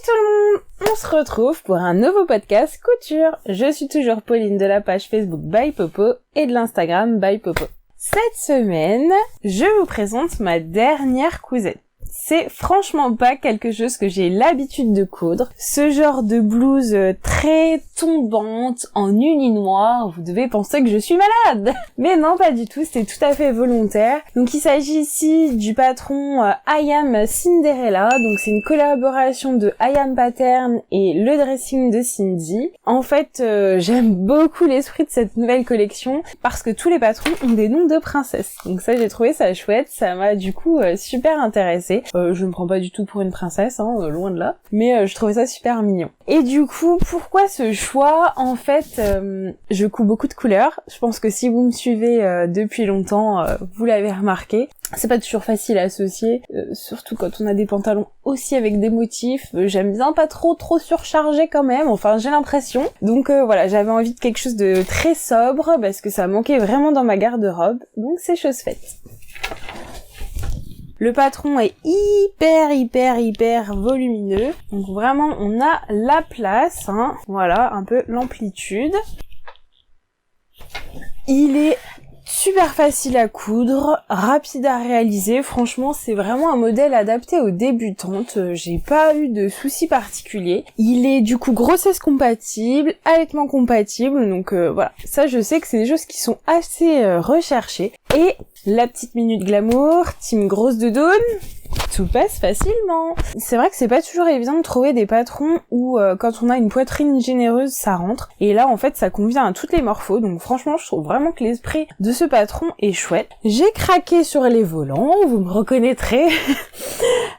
tout le monde, on se retrouve pour un nouveau podcast couture. Je suis toujours Pauline de la page Facebook By Popo et de l'Instagram By Popo. Cette semaine, je vous présente ma dernière cousette. C'est franchement pas quelque chose que j'ai l'habitude de coudre. Ce genre de blouse très tombante en uni noir, vous devez penser que je suis malade. Mais non, pas du tout, c'est tout à fait volontaire. Donc il s'agit ici du patron I Am Cinderella. Donc c'est une collaboration de I Am Pattern et le dressing de Cindy. En fait, j'aime beaucoup l'esprit de cette nouvelle collection parce que tous les patrons ont des noms de princesses. Donc ça, j'ai trouvé ça chouette, ça m'a du coup super intéressée. Je me prends pas du tout pour une princesse, loin de là, mais je trouvais ça super mignon. Et du coup, pourquoi ce choix? En fait, je couds beaucoup de couleurs. Je pense que si vous me suivez depuis longtemps, vous l'avez remarqué. C'est pas toujours facile à associer, surtout quand on a des pantalons aussi avec des motifs. J'aime bien pas trop surcharger quand même, enfin j'ai l'impression. Donc voilà, j'avais envie de quelque chose de très sobre, parce que ça manquait vraiment dans ma garde-robe, donc c'est chose faite. Le patron est hyper volumineux. Donc vraiment, on a la place, Voilà, un peu l'amplitude. Il est super facile à coudre, rapide à réaliser. Franchement, c'est vraiment un modèle adapté aux débutantes. J'ai pas eu de soucis particuliers. Il est du coup grossesse compatible, allaitement compatible. Donc voilà, ça je sais que c'est des choses qui sont assez recherchées. Et la petite minute glamour, team grosse doudoune, tout passe facilement. C'est vrai que c'est pas toujours évident de trouver des patrons où quand on a une poitrine généreuse, ça rentre. Et là, en fait, ça convient à toutes les morphos. Donc franchement, je trouve vraiment que l'esprit de ce patron est chouette. J'ai craqué sur les volants, vous me reconnaîtrez.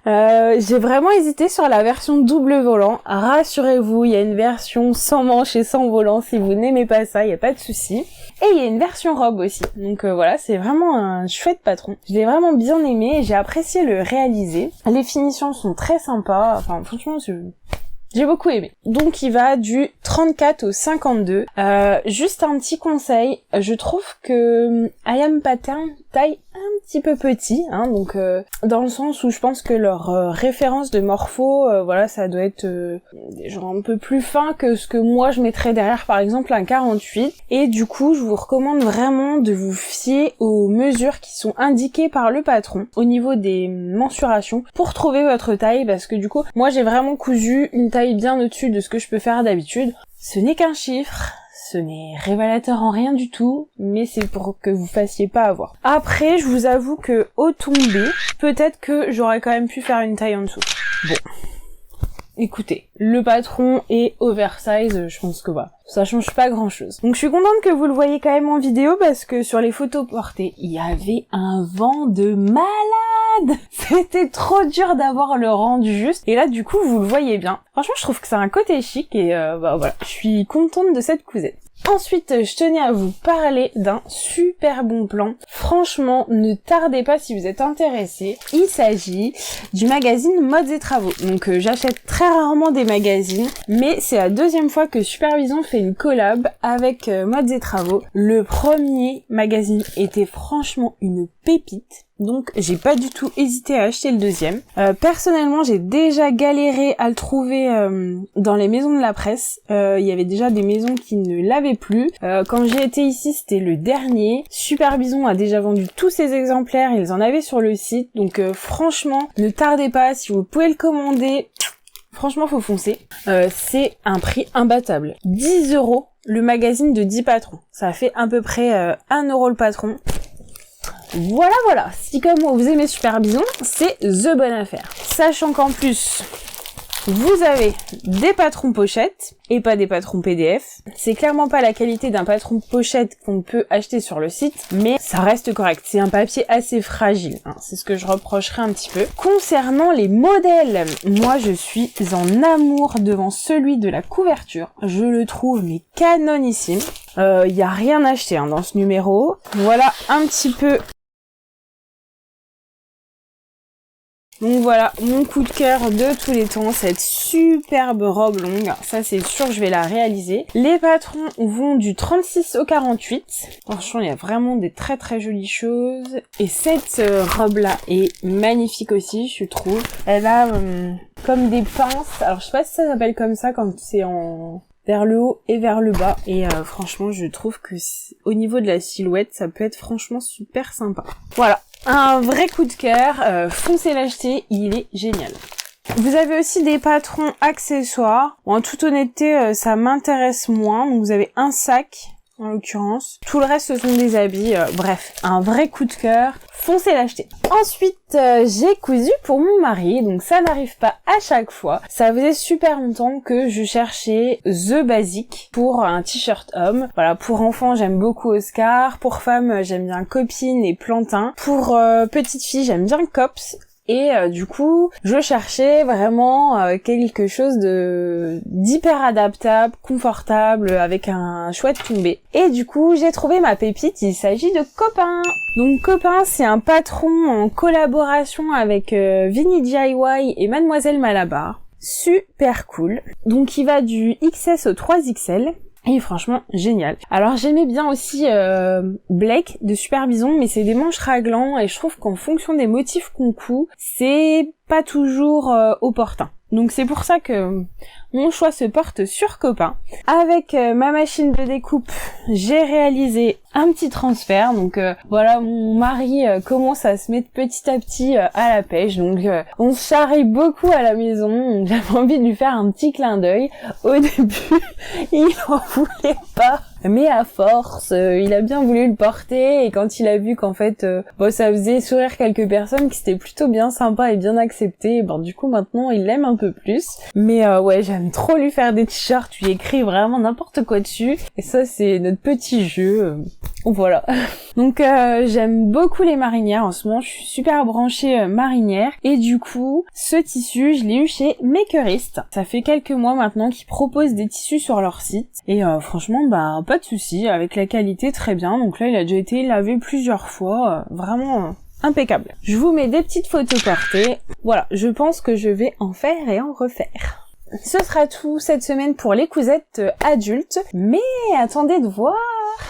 J'ai vraiment hésité sur la version double volant. Rassurez-vous, il y a une version sans manche et sans volant. Si vous n'aimez pas ça, il n'y a pas de souci. Et il y a une version robe aussi. Donc voilà, c'est vraiment un chouette patron. Je l'ai vraiment bien aimé et j'ai apprécié le réaliser. Les finitions sont très sympas. Enfin, franchement, j'ai beaucoup aimé. Donc il va du 34 au 52. Juste un petit conseil, je trouve que I Am Pattern taille un petit peu petit, donc dans le sens où je pense que leur référence de morpho, voilà, ça doit être genre un peu plus fin que ce que moi je mettrais derrière par exemple un 48. Et du coup, je vous recommande vraiment de vous fier aux mesures qui sont indiquées par le patron au niveau des mensurations pour trouver votre taille, parce que du coup, moi j'ai vraiment cousu une taille bien au-dessus de ce que je peux faire d'habitude. Ce n'est qu'un chiffre. Ce n'est révélateur en rien du tout, mais c'est pour que vous fassiez pas avoir. Après, je vous avoue que au tombé, peut-être que j'aurais quand même pu faire une taille en dessous. Bon. Écoutez, le patron est oversize, je pense que voilà, ça change pas grand chose. Donc je suis contente que vous le voyez quand même en vidéo, parce que sur les photos portées, il y avait un vent de malade. C'était trop dur d'avoir le rendu juste, et là du coup vous le voyez bien. Franchement, je trouve que c'est un côté chic, et voilà, je suis contente de cette cousette. Ensuite, je tenais à vous parler d'un super bon plan. Franchement, ne tardez pas si vous êtes intéressés. Il s'agit du magazine Modes et Travaux. Donc j'achète très rarement des magazines, mais c'est la deuxième fois que Supervision fait une collab avec Modes et Travaux. Le premier magazine était franchement une pépite. Donc j'ai pas du tout hésité à acheter le deuxième. Personnellement, j'ai déjà galéré à le trouver dans les maisons de la presse. Il y avait déjà des maisons qui ne l'avaient plus. Quand j'ai été ici, c'était le dernier. Supervision a déjà vendu tous ses exemplaires, ils en avaient sur le site. Donc franchement, ne tardez pas, si vous pouvez le commander, franchement faut foncer. C'est un prix imbattable. 10 € le magazine de 10 patrons. Ça fait à peu près 1 € le patron. Voilà, si comme moi vous aimez Supervision, c'est the bonne affaire. Sachant qu'en plus, vous avez des patrons pochettes et pas des patrons PDF. C'est clairement pas la qualité d'un patron pochette qu'on peut acheter sur le site, mais ça reste correct. C'est un papier assez fragile, c'est ce que je reprocherais un petit peu. Concernant les modèles, moi je suis en amour devant celui de la couverture. Je le trouve mais canonissime. Y a rien à acheter dans ce numéro. Voilà un petit peu. Donc voilà, mon coup de cœur de tous les temps, cette superbe robe longue. Ça, c'est sûr que je vais la réaliser. Les patrons vont du 36 au 48. Franchement, il y a vraiment des très très jolies choses. Et cette robe-là est magnifique aussi, je trouve. Elle a comme des pinces. Alors je sais pas si ça s'appelle comme ça quand c'est en vers le haut et vers le bas. Et franchement, je trouve que au niveau de la silhouette, ça peut être franchement super sympa. Voilà, un vrai coup de cœur. Foncez l'acheter, il est génial. Vous avez aussi des patrons accessoires. Bon, en toute honnêteté, ça m'intéresse moins. Donc vous avez un sac, en l'occurrence. Tout le reste, ce sont des habits. Bref, un vrai coup de cœur. Foncez l'acheter. Ensuite, j'ai cousu pour mon mari. Donc ça n'arrive pas à chaque fois. Ça faisait super longtemps que je cherchais The Basic pour un t-shirt homme. Voilà, pour enfants, j'aime beaucoup Oscar. Pour femmes, j'aime bien Copine et Plantin. Pour petite fille, j'aime bien Cops. Et du coup, je cherchais vraiment quelque chose d'hyper adaptable, confortable, avec un chouette tombé. Et du coup, j'ai trouvé ma pépite, il s'agit de Copain. Donc Copain, c'est un patron en collaboration avec Vinny DIY et Mademoiselle Malabar. Super cool. Donc il va du XS au 3XL. Et franchement, génial. Alors j'aimais bien aussi Blake de Super Bison, mais c'est des manches raglants et je trouve qu'en fonction des motifs qu'on coud, c'est pas toujours opportun. Donc c'est pour ça que mon choix se porte sur Copain. Avec ma machine de découpe, j'ai réalisé un petit transfert. Donc voilà, mon mari commence à se mettre petit à petit à la pêche. Donc on se charrie beaucoup à la maison. Donc j'avais envie de lui faire un petit clin d'œil. Au début, il en voulait pas. Mais à force, il a bien voulu le porter et quand il a vu qu'en fait, ça faisait sourire quelques personnes, que c'était plutôt bien sympa et bien accepté, du coup maintenant il l'aime un peu plus. Mais ouais, j'aime trop lui faire des t-shirts, lui écrit vraiment n'importe quoi dessus. Et ça c'est notre petit jeu. Voilà. Donc j'aime beaucoup les marinières en ce moment, je suis super branchée marinière. Et du coup, ce tissu, je l'ai eu chez Makerist. Ça fait quelques mois maintenant qu'ils proposent des tissus sur leur site. Et franchement, pas de souci, avec la qualité très bien. Donc là, il a déjà été lavé plusieurs fois, vraiment impeccable. Je vous mets des petites photos portées. Voilà, je pense que je vais en faire et en refaire. Ce sera tout cette semaine pour les cousettes adultes. Mais attendez de voir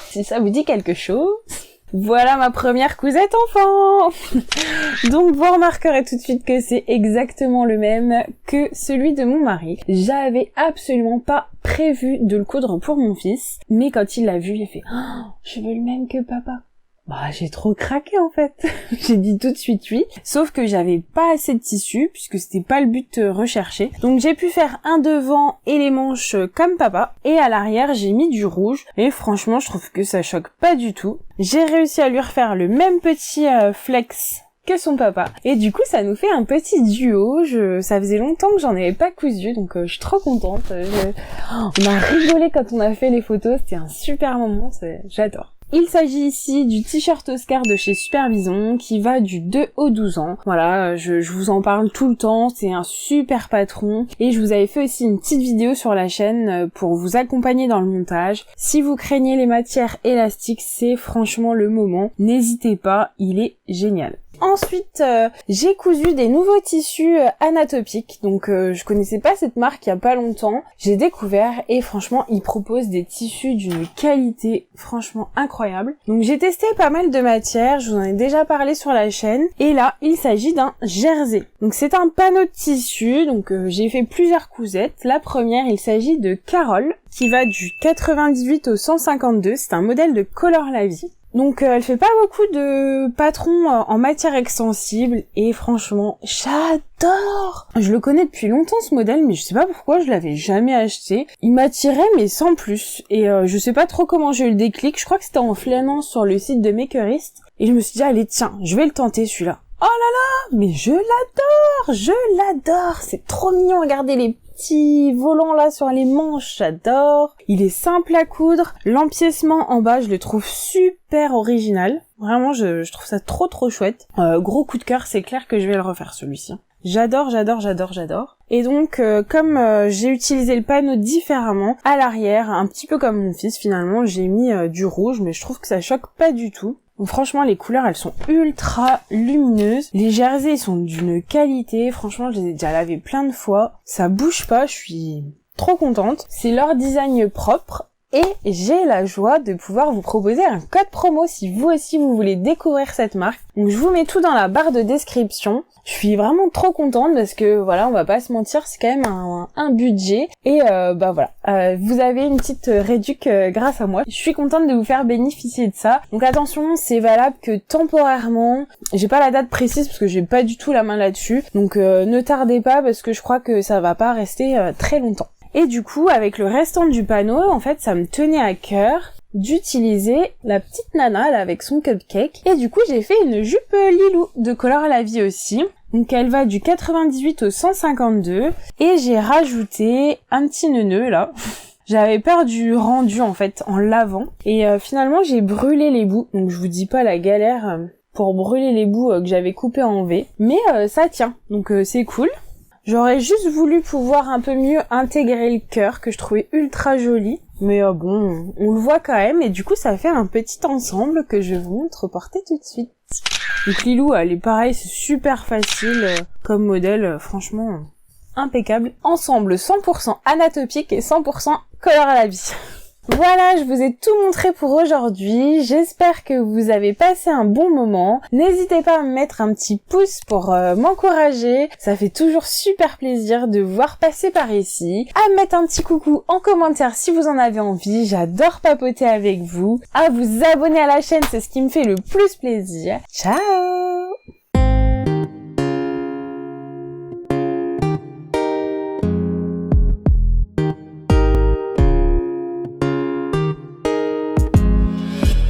si ça vous dit quelque chose. Voilà ma première cousette enfant. Donc vous remarquerez tout de suite que c'est exactement le même que celui de mon mari. J'avais absolument pas prévu de le coudre pour mon fils, mais quand il l'a vu, il a fait oh, je veux le même que papa. J'ai trop craqué en fait. J'ai dit tout de suite oui, sauf que j'avais pas assez de tissu puisque c'était pas le but recherché. Donc j'ai pu faire un devant et les manches comme papa et à l'arrière j'ai mis du rouge et franchement je trouve que ça choque pas du tout. J'ai réussi à lui refaire le même petit flex que son papa et du coup ça nous fait un petit duo. Ça faisait longtemps que j'en avais pas cousu donc je suis trop contente. On a rigolé quand on a fait les photos, c'était un super moment, j'adore. Il s'agit ici du t-shirt Oscar de chez Super Bison qui va du 2 au 12 ans. Voilà, je vous en parle tout le temps, c'est un super patron et je vous avais fait aussi une petite vidéo sur la chaîne pour vous accompagner dans le montage. Si vous craignez les matières élastiques, c'est franchement le moment. N'hésitez pas, il est génial. Ensuite, j'ai cousu des nouveaux tissus Anatopic. Donc je connaissais pas cette marque il y a pas longtemps. J'ai découvert et franchement, ils proposent des tissus d'une qualité franchement incroyable. Donc j'ai testé pas mal de matières, je vous en ai déjà parlé sur la chaîne. Et là, il s'agit d'un jersey. Donc c'est un panneau de tissu, donc j'ai fait plusieurs cousettes. La première, il s'agit de Carole, qui va du 98 au 152. C'est un modèle de Color La Vie. Donc elle fait pas beaucoup de patrons en matière extensible et franchement j'adore. Je le connais depuis longtemps ce modèle mais je sais pas pourquoi je l'avais jamais acheté. Il m'attirait mais sans plus et je sais pas trop comment j'ai eu le déclic. Je crois que c'était en flânant sur le site de Makerist et je me suis dit allez tiens je vais le tenter celui-là. Oh là là mais je l'adore, c'est trop mignon, regardez les petits volants là sur les manches, j'adore. Il est simple à coudre, l'empiècement en bas je le trouve super original, vraiment je trouve ça trop chouette. Gros coup de cœur, c'est clair que je vais le refaire celui-ci. J'adore. Et donc comme j'ai utilisé le panneau différemment, à l'arrière, un petit peu comme mon fils finalement, j'ai mis du rouge mais je trouve que ça choque pas du tout. Donc franchement les couleurs elles sont ultra lumineuses, les jerseys sont d'une qualité, franchement je les ai déjà lavés plein de fois, ça bouge pas, je suis trop contente. C'est leur design propre et j'ai la joie de pouvoir vous proposer un code promo si vous aussi vous voulez découvrir cette marque. Donc je vous mets tout dans la barre de description. Je suis vraiment trop contente parce que voilà, on va pas se mentir, c'est quand même un budget et voilà, vous avez une petite réduc grâce à moi. Je suis contente de vous faire bénéficier de ça. Donc attention, c'est valable que temporairement. J'ai pas la date précise parce que j'ai pas du tout la main là-dessus. Donc ne tardez pas parce que je crois que ça va pas rester très longtemps. Et du coup, avec le restant du panneau, en fait, ça me tenait à cœur d'utiliser la petite nana là avec son cupcake. Et du coup, j'ai fait une jupe Lilou de Color à la vie aussi. Donc elle va du 98 au 152 et j'ai rajouté un petit nœud là. J'avais peur du rendu en fait en lavant et finalement j'ai brûlé les bouts. Donc je vous dis pas la galère pour brûler les bouts que j'avais coupés en V, mais ça tient. Donc c'est cool. J'aurais juste voulu pouvoir un peu mieux intégrer le cœur que je trouvais ultra joli. Mais bon, on le voit quand même et du coup ça fait un petit ensemble que je vous montre porter tout de suite. Donc Lilou, elle est pareil, c'est super facile comme modèle, franchement impeccable. Ensemble 100% anatopique et 100% Color à la vie. Voilà, je vous ai tout montré pour aujourd'hui. J'espère que vous avez passé un bon moment. N'hésitez pas à me mettre un petit pouce pour m'encourager. Ça fait toujours super plaisir de vous voir passer par ici. À me mettre un petit coucou en commentaire si vous en avez envie. J'adore papoter avec vous. À vous abonner à la chaîne, c'est ce qui me fait le plus plaisir. Ciao!